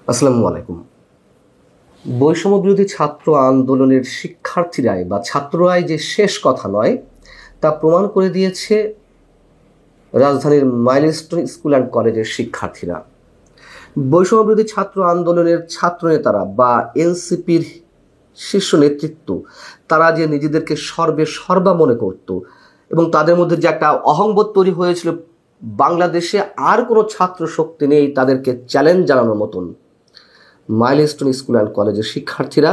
আসসালামু আলাইকুম। বৈষম্য বিরোধী ছাত্র আন্দোলনের শিক্ষার্থীরাই বা ছাত্ররাই যে শেষ কথা নয় তা প্রমাণ করে দিয়েছে রাজধানীর মাইলস্টোন স্কুল অ্যান্ড কলেজের শিক্ষার্থীরা। বৈষম্য বিরোধী ছাত্র আন্দোলনের ছাত্রনেতারা বা এনসিপির শীর্ষ নেতৃত্ব তারা যে নিজেদেরকে সর্বা মনে করত এবং তাদের মধ্যে যে একটা অহংবোধ তৈরি হয়েছিল, বাংলাদেশে আর কোনো ছাত্র শক্তি নেই তাদেরকে চ্যালেঞ্জ জানানোর মতন, মাইলস্টোন স্কুল অ্যান্ড কলেজের শিক্ষার্থীরা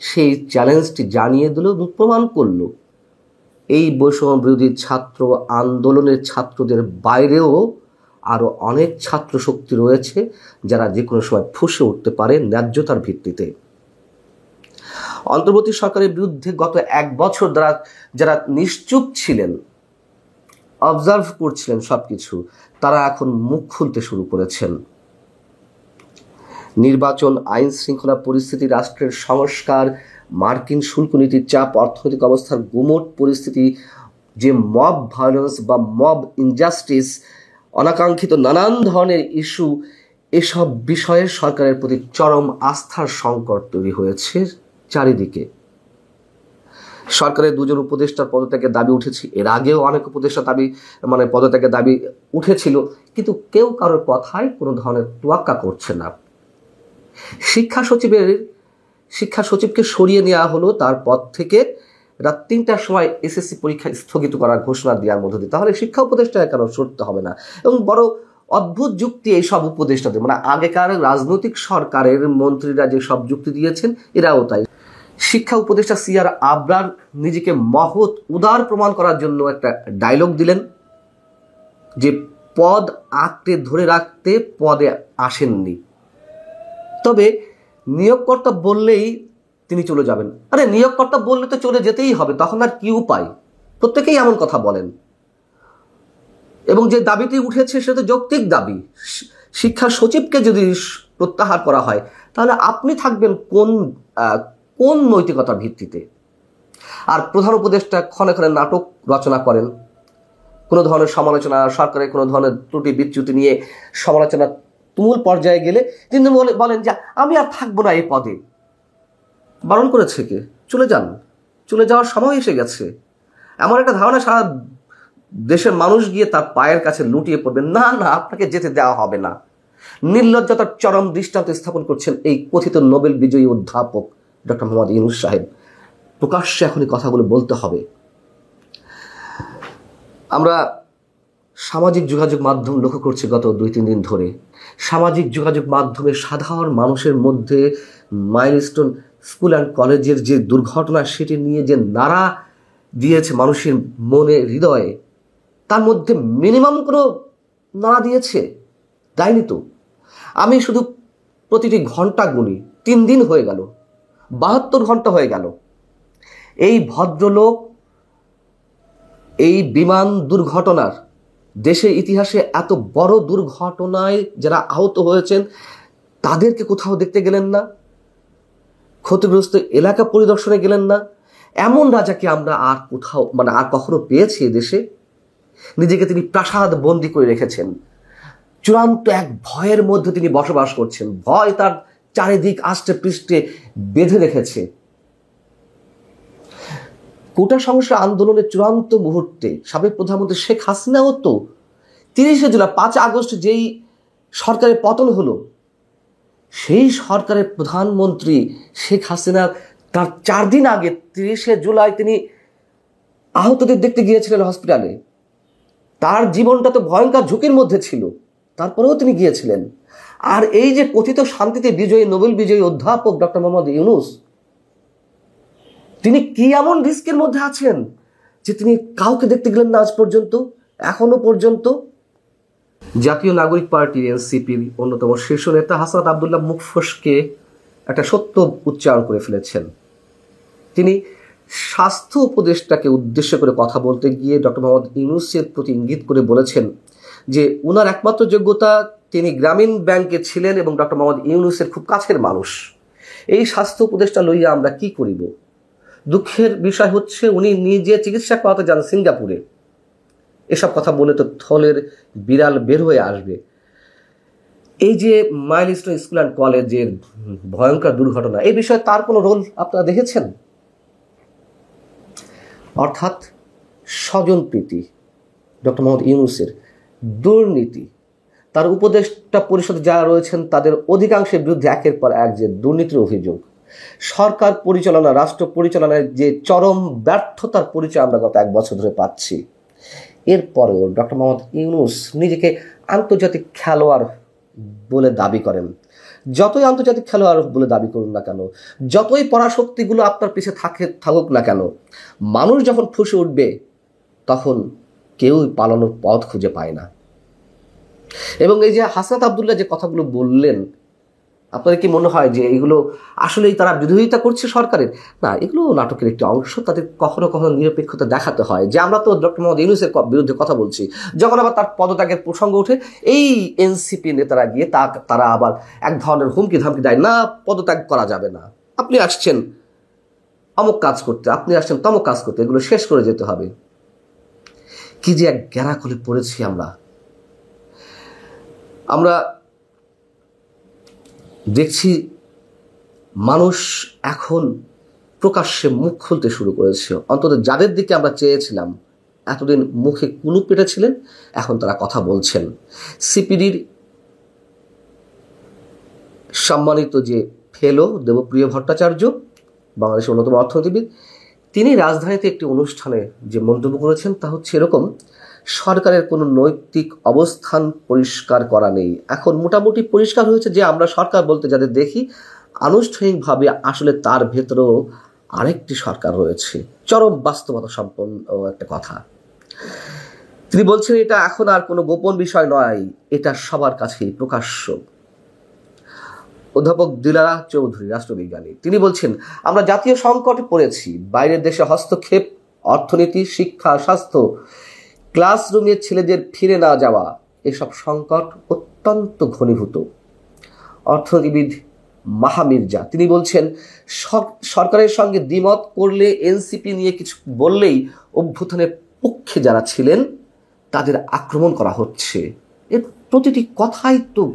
সেই চ্যালেঞ্জটি জানিয়ে দিল এবং প্রমাণ করল এই বৈষম্য বিরোধী ছাত্র আন্দোলনের ছাত্রদের বাইরেও আরও অনেক ছাত্র শক্তি রয়েছে যারা যে কোনো সময় ফুঁসে উঠতে পারে ন্যায্যতার ভিত্তিতে। অন্তর্বর্তী সরকারের বিরুদ্ধে গত এক বছর যারা নিশ্চুপ ছিলেন, অবজার্ভ করছিলেন সবকিছু, তারা এখন মুখ খুলতে শুরু করেছেন। নির্বাচন, আইন শৃঙ্খলা পরিস্থিতি, রাষ্ট্রের সংস্কার, মার্কিন শুল্ক নীতির চাপ, অর্থনৈতিক অবস্থার গুমোট পরিস্থিতি, যে মব ভায়োলেন্স বা মব ইনজাস্টিস, অনাকাঙ্ক্ষিত নানান ধরনের ইস্যু, এসব বিষয়ে সরকারের প্রতি চরম আস্থার সংকট তৈরি হয়েছে চারিদিকে। সরকারের দুজন উপদেষ্টার পদত্যাগের দাবি উঠেছে, এর আগেও অনেক উপদেষ্টা পদত্যাগের দাবি উঠেছিল, কিন্তু কেউ কারোর কথায় কোনো ধরনের তোয়াক্কা করছে না। শিক্ষা সচিবকে সরিয়ে নেওয়া হলো তার পদ থেকে রাত ৩টার সময় এসএসসি পরীক্ষা স্থগিত করার ঘোষণা দেওয়ার মধ্য দিয়ে। তাহলে শিক্ষা উপদেষ্টা কেন সরতে হবে না? এবং বড় অদ্ভুত যুক্তি এই সব উপদেষ্টাদের, আগেকার রাজনৈতিক সরকারের মন্ত্রীরা যে সব যুক্তি দিয়েছেন এরাও তাই। শিক্ষা উপদেষ্টা সিআর আবরার নিজেকে মহৎ উদার প্রমাণ করার জন্য একটা ডায়লগ দিলেন যে পদ আঁকড়ে ধরে রাখতে পদে আসেননি, তবে নিয়োগকর্তা বললেই তিনি চলে যাবেন। আরে নিয়োগকর্তা বললে তো চলে যেতেই হবে, তখন আর কি উপায়? প্রত্যেকেই এমন কথা বলেন এবং যে দাবিটি উঠেছে সেটা যৌক্তিক দাবি। শিক্ষা সচিবকে যদি প্রত্যাহার করা হয় তাহলে আপনি থাকবেন কোন নৈতিকতার ভিত্তিতে? আর প্রধান উপদেষ্টা ক্ষণে ক্ষণে নাটক রচনা করেন, কোনো ধরনের সমালোচনা, সরকারের কোনো ধরনের ত্রুটি বিচ্যুতি নিয়ে সমালোচনা তুমুল পর্যায়ে গেলে তিনি বলেন যে আমি আর থাকবো না এই পদে। বারণ করেছে কে? চলে যান, চলে যাওয়ার সময় এসে গেছে। এমন একটা ধারণা সারা দেশের মানুষ গিয়ে তার পায়ের কাছে লুটিয়ে পড়বে, না না আপনাকে যেতে দেওয়া হবে না। নির্লজ্জতার চরম দৃষ্টান্ত স্থাপন করছেন এই কথিত নোবেল বিজয়ী অধ্যাপক ডক্টর মোহাম্মদ ইউনূস সাহেব। প্রকাশ্যে এখন এই কথাগুলো বলতে হবে। আমরা সামাজিক যোগাযোগ মাধ্যম লক্ষ্য করছি গত 2-3 দিন ধরে। সামাজিক যোগাযোগ মাধ্যমে সাধারণ মানুষের মধ্যে মাইলস্টোন স্কুল অ্যান্ড কলেজের যে দুর্ঘটনা সেটি নিয়ে যে নাড়া দিয়েছে মানুষের মনে, হৃদয়ে, তার মধ্যে মিনিমাম কোনো নাড়া দিয়েছে? দেয়নি তো। আমি শুধু প্রতিটি ঘন্টা গুনি, 3 দিন হয়ে গেল, 72 ঘন্টা হয়ে গেল। এই ভদ্রলোক এই বিমান দুর্ঘটনার, দেশের ইতিহাসে এত বড় দুর্ঘটনায় যারা আহত হয়েছেন তাদেরকে কোথাও দেখতে গেলেন না, ক্ষতিগ্রস্ত এলাকা পরিদর্শনে গেলেন না। এমন রাজাকে আমরা আর কোথাও আর কখনো পেয়েছি দেশে? নিজেকে তিনি প্রাসাদ বন্দী করে রেখেছেন, চূড়ান্ত এক ভয়ের মধ্যে তিনি বসবাস করছেন। ভয় তার চারিদিক আষ্টে পৃষ্ঠে বেঁধে রেখেছে। কোটা সংস্কার আন্দোলনের চূড়ান্ত মুহূর্তে সাবেক প্রধানমন্ত্রী শেখ হাসিনাও তো 30শে জুলাই, 5 আগস্ট যেই সরকারের পতন হলো, সেই সরকারের প্রধানমন্ত্রী শেখ হাসিনা তার 4 দিন আগে 30শে জুলাই তিনি আহতদের দেখতে গিয়েছিলেন হসপিটালে। তার জীবনটা তো ভয়ঙ্কর ঝুঁকির মধ্যে ছিল, তারপরেও তিনি গিয়েছিলেন। আর এই যে কথিত শান্তিতে বিজয়ী নোবেল বিজয়ী অধ্যাপক ডক্টর মোহাম্মদ ইউনূস, তিনি কি এমন রিস্কের মধ্যে আছেন যে তিনি কাউকে দেখতে গেলেন না আজ পর্যন্ত, এখনো পর্যন্ত? জাতীয় নাগরিক পার্টি এনসিপির অন্যতম শীর্ষ নেতা হাসনাত আবদুল্লাহ মুখ ফসকে একটা সত্য উচ্চারণ করে ফেলেছেন। তিনি স্বাস্থ্য উপদেষ্টাকে উদ্দেশ্য করে কথা বলতে গিয়ে ডক্টর মোহাম্মদ ইউনূসের প্রতি ইঙ্গিত করে বলেছেন যে উনার একমাত্র যোগ্যতা তিনি গ্রামীণ ব্যাংকে ছিলেন এবং ডক্টর মোহাম্মদ ইউনূসের খুব কাছের মানুষ। এই স্বাস্থ্য উপদেষ্টা লইয়া আমরা কি করিব? দুঃখের বিষয় হচ্ছে উনি নিজে চিকিৎসা করাতে যান সিঙ্গাপুরে। এসব কথা বলে তো থলের বিড়াল বের হয়ে আসবে। এই যে মাইলস্টোন স্কুল অ্যান্ড কলেজের ভয়ঙ্কর দুর্ঘটনা, এই বিষয়ে তার কোনো রোল আপনারা দেখেছেন? অর্থাৎ স্বজনপ্রীতি, ডক্টর মোহাম্মদ ইউনূসের দুর্নীতি, তার উপদেষ্টা পরিষদে যারা রয়েছেন তাদের অধিকাংশের বিরুদ্ধে একের পর এক যে দুর্নীতির অভিযোগ, সরকার পরিচালনা, রাষ্ট্র পরিচালনায় যে চরম ব্যর্থতার পরিচয় আমরা গত 1 বছর ধরে পাচ্ছি। এরপরেও ডক্টর মোহাম্মদ ইউনূস নিজেকে আন্তর্জাতিক খেলোয়াড় বলে দাবি করেন। যতই আন্তর্জাতিক খেলোয়াড় বলে দাবি করুন না কেন, যতই পরাশক্তিগুলো আপনার পিছে থাকুক না কেন, মানুষ যখন ফুঁসে উঠবে তখন কেউই পালানোর পথ খুঁজে পায় না। এবং এই যে হাসনাত আবদুল্লাহ যে কথাগুলো বললেন, আপনাদের কি মনে হয় যে এগুলো আসলেই তারা বিরোধিতা করছে সরকারের? না, এগুলো নাটকের একটি অংশ। তাদের কখনো কখনো নিরপেক্ষতা দেখাতে হয় যে আমরা তো ডক্টর মোহাম্মদ ইউনূসের বিরুদ্ধে কথা বলছি, যখন আবার তার পদত্যাগের প্রসঙ্গ ওঠে এই এনসিপি নেতারা গিয়ে তারা আবার এক ধরনের হুমকি ধামকি দেয়, না পদত্যাগ করা যাবে না, আপনি আসছেন অমুক কাজ করতে, আপনি আসছেন তমুক কাজ করতে, এগুলো শেষ করে যেতে হবে। কি যে এক গ্যারাকলে পড়েছি আমরা দেখছি মানুষ এখন প্রকাশ্যে মুখ খুলতে শুরু করেছে। অন্তত যাদের দিকে আমরা চেয়েছিলাম এতদিন মুখে কুলুপ পেটেছিলেন, এখন তারা কথা বলছেন। সিপিডির সম্মানিত যে ফেলো দেবপ্রিয় ভট্টাচার্য, বাংলাদেশের অন্যতম অর্থনীতিবিদ, তিনি রাজধানীতে একটি অনুষ্ঠানে যে মন্তব্য করেছেন তা হচ্ছে এরকম: সরকারের কোনো নৈতিক অবস্থান পরিষ্কার করা নেই। এখন মোটামুটি পরিষ্কার হয়েছে যে আমরা সরকার বলতে যাদের দেখি আনুষ্ঠানিকভাবে আসলে তার ভেতরেও আরেকটি সরকার রয়েছে। চরম বাস্তবতা সম্পন্ন একটা কথা। তিনি বলছেন এটা এখন আর কোনো গোপন বিষয় নয়, এটা সবার কাছেই প্রকাশ্য। অধ্যাপক দিলারা চৌধুরী, রাষ্ট্রবিজ্ঞানী, তিনি বলছেন আমরা জাতীয় সংকটে পড়েছি। বাইরের দেশে হস্তক্ষেপ, অর্থনীতি, শিক্ষা, স্বাস্থ্য, ক্লাসরুমে ছেলেদের ফিরে না যাওয়া, এসব সংকট অত্যন্ত ঘনীভূত। অর্থনীতিবিদ মাহা মির্জা, তিনি বলছেন সরকারের সঙ্গে দ্বিমত করলে, এনসিপি নিয়ে কিছু বললেই অভ্যুত্থানের পক্ষে যারা ছিলেন তাদের আক্রমণ করা হচ্ছে। এর প্রতিটি কথাই তো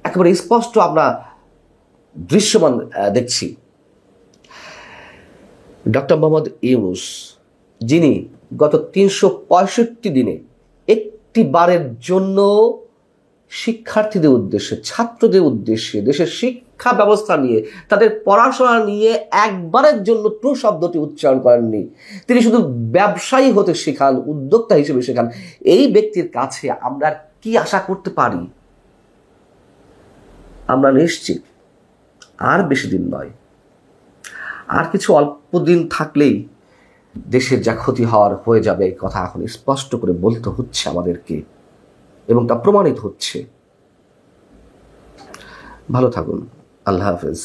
একেবারে স্পষ্ট আমরা দৃশ্যমান দেখছি। ডক্টর মোহাম্মদ ইউনূস, যিনি গত 365 দিনে একটি বারের জন্য শিক্ষার্থীদের উদ্দেশ্যে, ছাত্রদের উদ্দেশ্যে, দেশের শিক্ষা ব্যবস্থা নিয়ে, তাদের পড়াশোনা নিয়ে একবারের জন্য ট্রু শব্দটি উচ্চারণ করেননি। তিনি শুধু ব্যবসায়ী হতে শেখান, উদ্যোক্তা হিসেবে শেখান। এই ব্যক্তির কাছে আমরা কি আশা করতে পারি? আমরা নিশ্চিত আর বেশি দিন নয়, আর কিছু অল্প দিন থাকলেই দেশের যা ক্ষতি হওয়ার হয়ে যাবে, এই কথা এখন স্পষ্ট করে বলতে হচ্ছে আমাদেরকে, এবং তা প্রমাণিত হচ্ছে। ভালো থাকুন। আল্লাহ হাফেজ।